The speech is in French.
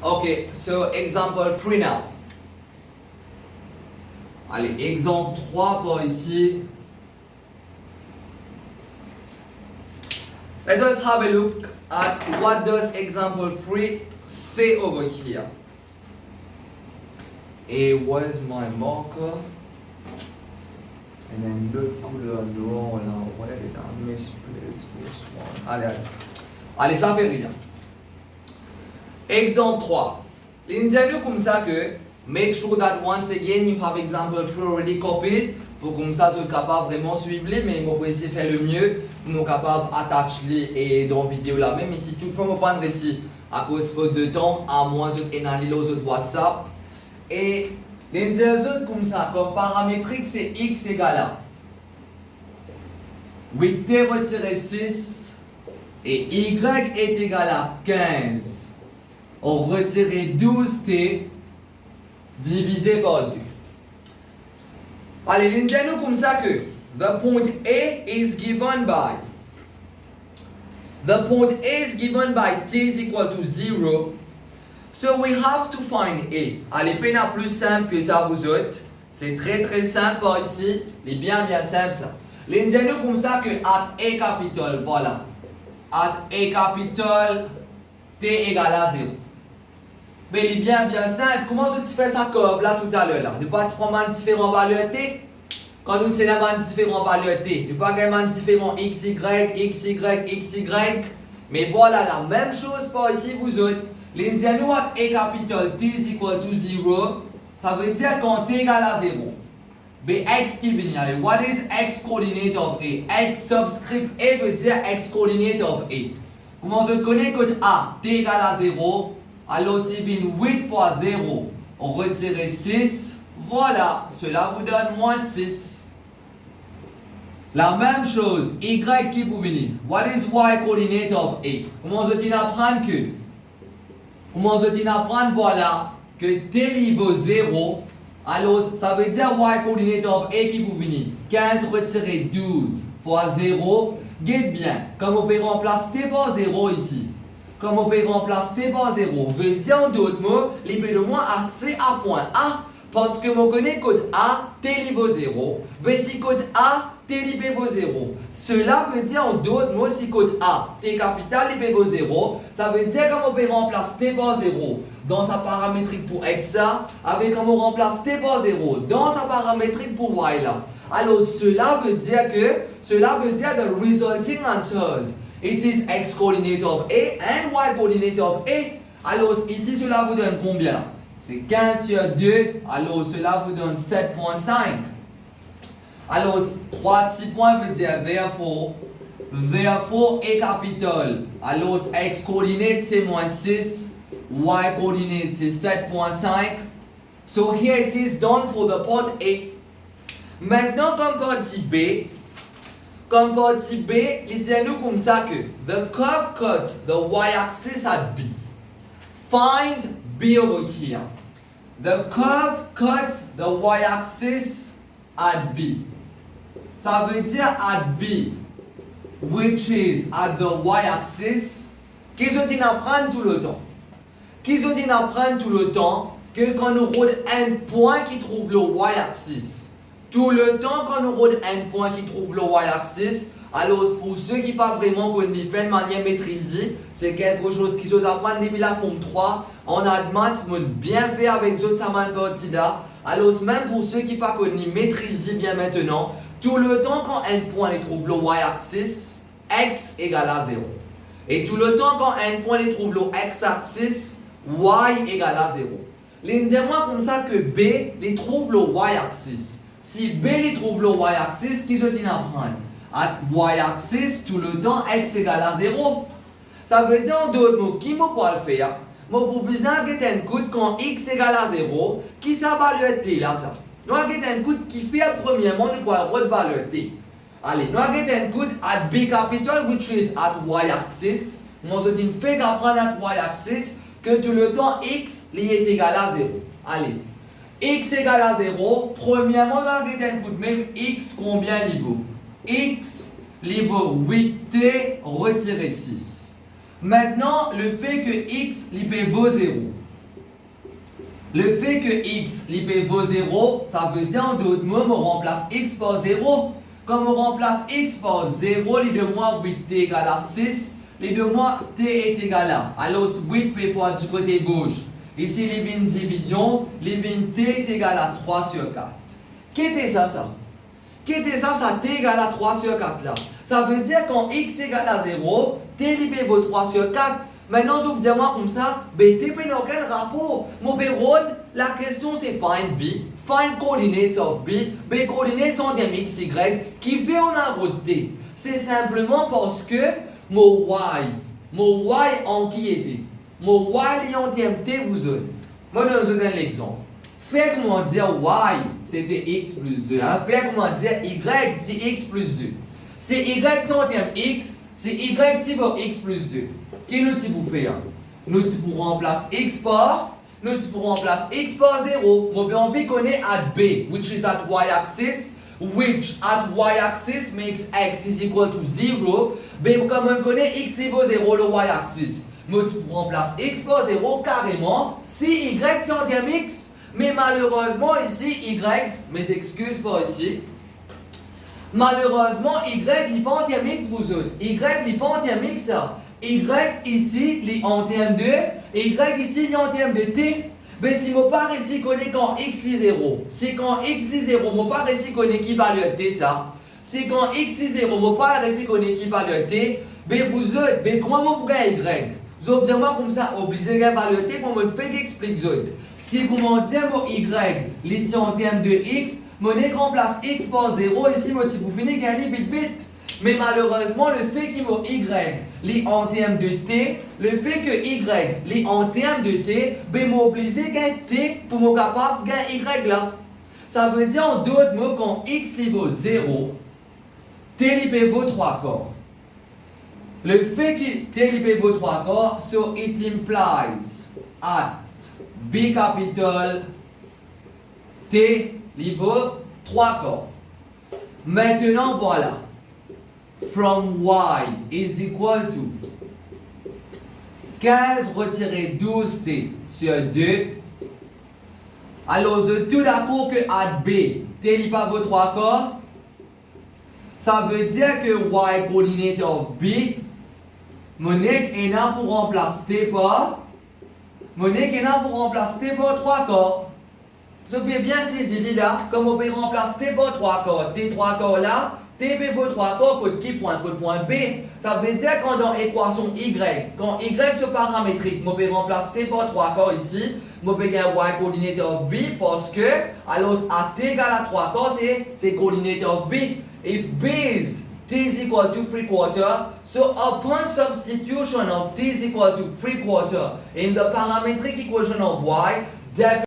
Ok, so example 3 now. Allez, exemple 3 par ici. Let us have a look at what does example 3 say over here. Et where's my marker? And then l'autre couleur draw là, where did I misplace this one? Allez, allez. Allez, ça fait rien. Exemple 3. L'indiano comme ça que make sure that once again you have example 3 already copied pour comme ça soyez capable vraiment suivre les, mais moi essayer de faire le mieux pour nous capable attacher les et dans la vidéo là même. Mais si toutefois vous prendre ici à cause faute de temps, à moins de analyser aux autres WhatsApp et l'indiano comme ça comme paramétrique c'est x égale à 8t retiré 6 et y est égal à 15. On retire 12t divisé par 2. Allez, l'indiano comme ça que the point A is given by t is equal to 0. So we have to find A. Allez, peine plus simple que ça vous autres. C'est très simple par ici. Il est bien simple ça. L'indiano comme ça que at A capital, voilà. At A capital, t égale à 0. Mais il est bien simple. Comment tu fais ça curve là tout à l'heure là? Nous pas prendre différentes valeurs t. Quand nous tenons différentes valeurs t, nous pas gagner différents xy, xy. Mais voilà la même chose par ici vous autres. L'indiano at a capital t is equal to 0. Ça veut dire quand t égale à 0. Mais x qui vient aller. What is x coordinate of a? X subscript a veut dire x coordinate of a. Comment je connais que a t égale à 0? Alors si vient 8 fois 0, on retire 6, voilà, cela vous donne moins 6. La même chose, y qui vous venir. What is y coordinate of a? Comment je t'en apprendre que? Voilà, que t niveau 0, alors ça veut dire y coordinate of a qui vous venir. 15 retirer 12 fois 0, guette bien, comme on peut remplacer t par 0 ici. Comme on peut remplacer t par 0, veut dire en d'autres mots, il peut de moins accès à point A, parce que on connaît code A, t niveau 0, mais si code A, t niveau 0. Cela veut dire en d'autres mots, si code A, t capital niveau 0, ça veut dire comme on peut remplacer t par 0 dans sa paramétrique pour x là, avec comme on remplace t par 0 dans sa paramétrique pour y là. Alors cela veut dire the resulting answers. It is x coordinate of A and y coordinate of A. Alors ici cela vous donne combien? C'est 15 sur 2. Alors cela vous donne 7.5. Alors 3 petits points veut dire therefore A capital. Alors x coordinate c'est moins 6. Y coordinate c'est 7.5. So here it is done for the part A. Maintenant comme partie B. Comme partie B, il dit à nous comme ça que the curve cuts the y-axis at B. Find B over here. The curve cuts the y-axis at B. Ça veut dire at B, which is at the y-axis. Qu'est-ce qu'on apprend tout le temps? Que quand nous rodons un point qui trouve le y-axis. Tout le temps quand nous rodons un point qui trouve le y-axis, alors pour ceux qui pas vraiment connaissent de manière maîtrisée, c'est quelque chose qui sont apprendre depuis la forme 3, en advance, bien fait avec cette partie là. Alors même pour ceux qui pas connaissent maîtriser bien maintenant, tout le temps quand un point trouve le y-axis, x égale à 0. Et tout le temps quand un point trouve le x-axis, y égale à 0. L'indienne-moi comme ça que B les trouve le y-axis. Si B les trouve le y-axis, qu'est-ce qu'il apprend? À y-axis, tout le temps, x égale à 0. Ça veut dire en d'autres mots, qui m'a pas le faire? Moi, pour besoin de un coup quand x égale à 0, qui ça valeur t là ça? Nous avons un coup qui fait premièrement nous avons une valeur t. Allez, nous avons un coup at b capital, which is at y-axis. Moi, je dis fait qu'apprendre at y-axis que tout le temps x est égal à 0. Allez. X égale à 0, premièrement, là, on a un coup de même x combien niveau? X niveau 8t retiré 6. Maintenant, le fait que x vaut 0. Le fait que x vaut 0, ça veut dire en d'autres mots, on remplace x par 0. Comme on remplace x par 0, les deux mois 8 t égale à 6. Les deux mois t est égal à. Alors 8 p fois du côté gauche. Ici, les 20 division, les 20 t est égal à 3 sur 4. Qu'est-ce que ça? Qu'est-ce que ça t égale à 3 sur 4 là? Ça veut dire quand x égale à 0, t vaut 3 sur 4. Maintenant, je vous dis comme ça, t n'a aucun rapport. Mon période, la question c'est find b, find coordinates of b, b coordinates sont des x, y, qui fait on a route t. C'est simplement parce que mon y en qui était. Mon y en t vous autres. Moi, je vous donne l'exemple. Faire comment dire y, c'était x plus 2. Hein? Faire comment dire y, c'est x plus 2. C'est y qui en x, c'est y qui vaut x plus 2. Qu'est-ce que nous faire? Nous pour remplacer x par 0. On veut connaître at b, which is at y-axis, which at y-axis makes x is equal to 0. Mais comme on connaît x vaut 0 le y-axis, nous pour remplacer x par 0 carrément, si y c'est en termes x. Mais malheureusement ici y, mes excuses pour ici. Malheureusement y n'est pas en termes x vous autres. Y n'est pas en termes x ça. Y ici, il est en termes de, y ici, il est en termes de t. Mais si mon part ici connaît quand x est 0, c'est quand x est 0, mon part ici connaît qui valeur t ça. C'est quand x est 0, mon part ici connaît qui valeur t. Mais vous autres, mais comment vous pouvez y? Vous obtenez comme ça, obligé de valeur t pour me faire expliquer vous autres. Si vous m'en dites mon y, il est en termes de x, mon remplace x par 0, ici, moi, si vous finissez gagner vite. Mais malheureusement, le fait qu'il y ait en termes de t, le fait que y est en termes de t, ben m'obliger à gagner t pour me capable de gagner y là. Ça veut dire en d'autres mots, quand x vaut 0, t vaut 3 quarts. Le fait que t vaut 3 quarts, so it implies at b capital t vaut 3 quarts. Maintenant, voilà. From y is equal to 15 retirer 12t sur 2. Alors, je suis tout d'accord que at b, t n'est pas vaut 3 quarts. Ça veut dire que y coordinate of b, mon est là pour remplacer t par. Mon est là pour remplacer t par 3 quarts. Vous pouvez bien saisir là, comme on peut remplacer t par 3 quarts. T 3 quarts là. T vaut 3 quarts, code qui point B. Ça veut dire quand dans l'équation Y, quand Y se paramétrique, je peux remplacer T par 3 quarts ici, je peux gagner Y coordinate of B parce que, alors à T égale à 3 quarts, c'est coordinate of B. If B is T is equal to 3 quarters, so upon substitution of T is equal to 3 quarters in the parametric equation of Y,